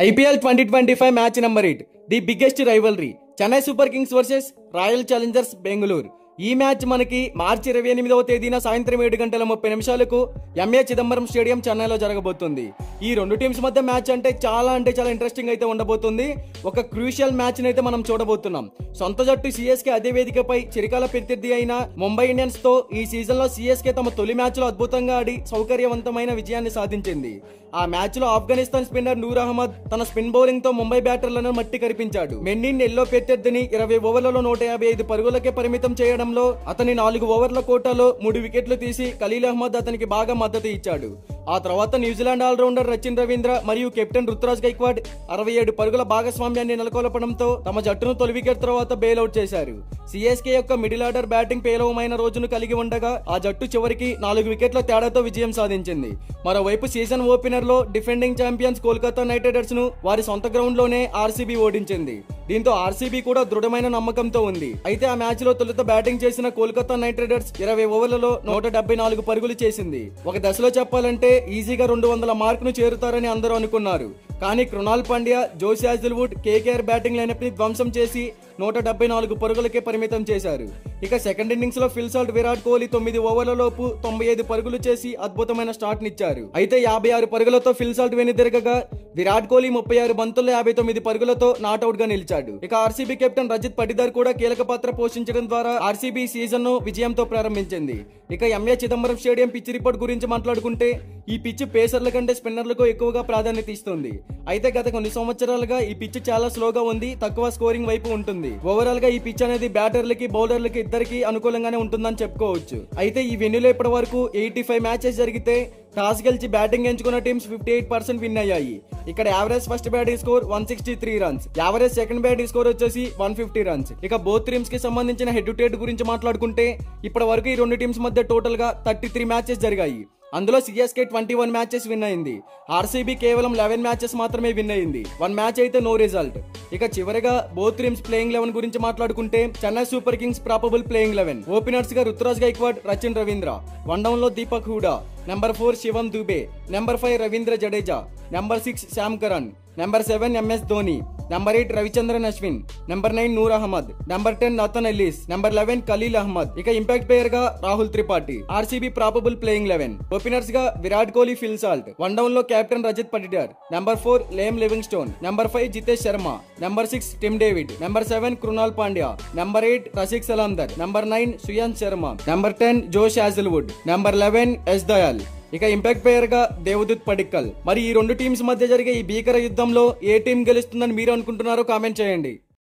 IPL 2025 match number 8 the biggest rivalry Chennai super Kings versus royal Challengers Bengaluru. ఈ match మనకి మార్చి 28వ తేదీన సాయంత్రం 7:30 ఎంఏ చిదంబరం స్టేడియం చెన్నైలో జరగబోతుంది. ఈ రెండు టీమ్స్ మధ్య మ్యాచ్ అంటే చాలా ఇంట్రెస్టింగ్ అయితే ఉండబోతుంది. ఒక క్రూషియల్ మ్యాచ్ అయితే మనం చూడబోతున్నాం. సొంత జట్టు సిఎస్కే అదే వేదికపై చిరకాల ప్రత్యర్థి అయిన ముంబై ఇండియన్స్ తో ఈ సీజన్ లో సిఎస్కే తమ తొలి మ్యాచ్ లో అద్భుతంగా ఆడి సౌకర్యవంతమైన విజయాన్ని సాధించింది. ఆ మ్యాచ్ లో ఆఫ్ఘనిస్తాన్ స్పిన్నర్ నూర్ అహ్మద్ తన స్పిన్ బౌలింగ్ తో ముంబై బ్యాటర్లను మట్టి కరిపించాడు. మెండిన్ ఎల్లో ప్రత్యర్థిని 20 ఓవర్లలో 155 పరుగులకే పరిమితం చేయడంలో అతని 4 ఓవర్ల కోటాలో 3 వికెట్లు తీసి ఖలీల్ అహ్మద్ అతనికి బాగా మద్దతు ఇచ్చాడు. ఆ తర్వాత న్యూజిలాండ్ ఆల్రౌండర్ రచిన్ రవీంద్ర మరియు కెప్టెన్ రుతురాజ్ గైక్వాడ్ 67 పరుగుల భాగస్వామ్యాన్ని నెలకొల్పడంతో తమ జట్టును తొలి వికెట్ తర్వాత బెయిల్అవుట్ చేశారు. సిఎస్కే యొక్క మిడిల్ ఆర్డర్ బ్యాటింగ్ పేలవమైన రోజును కలిగి ఉండగా ఆ జట్టు చివరికి 4 వికెట్ల తేడాతో విజయం సాధించింది. మరోవైపు సీజన్ ఓపెనర్ లో defending champions Kolkata night riders ను వారి సొంత గ్రౌండ్ లోనే ఆర్సీబీ ఓడించింది. దీంతో ఆర్సీబీ కూడా దృఢమైన నమ్మకంతో ఉంది. అయితే ఆ మ్యాచ్ లో తొలుత బ్యాటింగ్ చేసిన కోల్కతా నైట్ రైడర్స్ 20 ఓవర్లలో 174 పరుగులు చేసింది. ఒక దశలో చెప్పాలంటే ఈజీగా 200 మార్కును చేరుతారని అందరూ అనుకున్నారు. కానీ కృణాల్ పాండ్యా, జోష్ హాజెల్వుడ్, కేకేఆర్ బ్యాటింగ్ లైనప్ ని ధ్వంసం చేసి 174 పరుగులకే పరిమితం చేశారు. ఇక సెకండ్ ఇన్నింగ్స్ లో ఫిల్ సాల్ట్, విరాట్ కోహ్లీ 9 ఓవర్లలోపు 95 పరుగులు చేసి అద్భుతమైన స్టార్ట్ నిచ్చారు. అయితే 56 పరుగులతో ఫిల్ సాల్ట్ వెనుదిరగగా విరాట్ కోహ్లీ 36 బంతుల్లో 59 పరుగులతో నాట్అవుట్ గా నిలిచాడు. ఇక ఆర్సీబీ కెప్టెన్ రజిత్ పటిదార్ కూడా కీలక పాత్ర పోషించడం ద్వారా ఆర్సీబీ సీజన్ ను విజయంతో ప్రారంభించింది. ఇక MA Chidambaram stadium pitch report గురించి మాట్లాడుకుంటే ఈ పిచ్ పేసర్ల కంటే స్పిన్నర్లకు ఎక్కువగా ప్రాధాన్యత ఇస్తుంది. అయితే గత కొన్ని సంవత్సరాలుగా ఈ పిచ్ చాలా స్లోగా ఉంది, తక్కువ స్కోరింగ్ వైపు ఉంటుంది. ఓవరాల్ గా ఈ పిచ్ అనేది బ్యాటర్లకి బౌలర్లకి ఇద్దరికి అనుకూలంగానే ఉంటుందని చెప్పుకోవచ్చు. అయితే ఈ వెన్యూలో ఇప్పటి వరకు 85 మ్యాచెస్ జరిగితే టాస్ గెలిచి బ్యాటింగ్ ఎంచుకున్న టీమ్స్ 58% విన్ అయ్యాయి. ఇక్కడ average first batting score 163 runs, average second batting score వచ్చేసి 150 రన్స్. ఇక బోత్ టీమ్స్ కి సంబంధించిన హెడ్ టు హెడ్ గురించి మాట్లాడుకుంటే ఇప్పటి వరకు ఈ రెండు టీమ్స్ మధ్య టోటల్ గా 33 మ్యాచెస్ జరిగాయి. అందులో సిఎస్కే 21 మ్యాచెస్ విన్ అయింది. ఆర్సీబీ కేవలం 11 మ్యాచెస్ మాత్రమే విన్ అయింది. 1 మ్యాచ్ అయితే నో రిజల్ట్. ఇక చివరగా బోత్ టీమ్స్ ప్లేయింగ్ 11 గురించి మాట్లాడుకుంటే Chennai super kings probable playing 11 openers గా రుతురాజ్ గైక్వాడ్, రచిన్ రవీంద్ర, వన్ డౌన్ లో Deepak Hooda, number 4 Shivam Dube, number 5 Ravindra Jadeja, number 6 Sam Curran, number 7 MS Dhoni, number 8 Ravichandran Ashwin, number 9 Noor Ahmad, number 10 Nathan Ellis, number 11 Khaleel Ahmed. ఇక ఇంపాక్ట్ ప్లేయర్ గా Rahul Tripathi. RCB probable playing 11 openers గా Virat Kohli, Phil Salt, one down లో captain Rajat Patidar, number 4 Liam Livingstone, number 5 Jitesh Sharma, number 6 Tim David, number 7 Krunal Pandya, number 8 Rasikh Salamdar, number 9 Suyash Sharma, number 10 Josh Hazlewood, number 11 yes Dayal. ఇక impact player గా దేవదూత్ పడిక్కల్. మరి ఈ రెండు teams మధ్య జరిగే ఈ భీకర యుద్ధంలో ఏ టీం గెలుస్తుందని మీరు అనుకుంటున్నారో కామెంట్ చేయండి.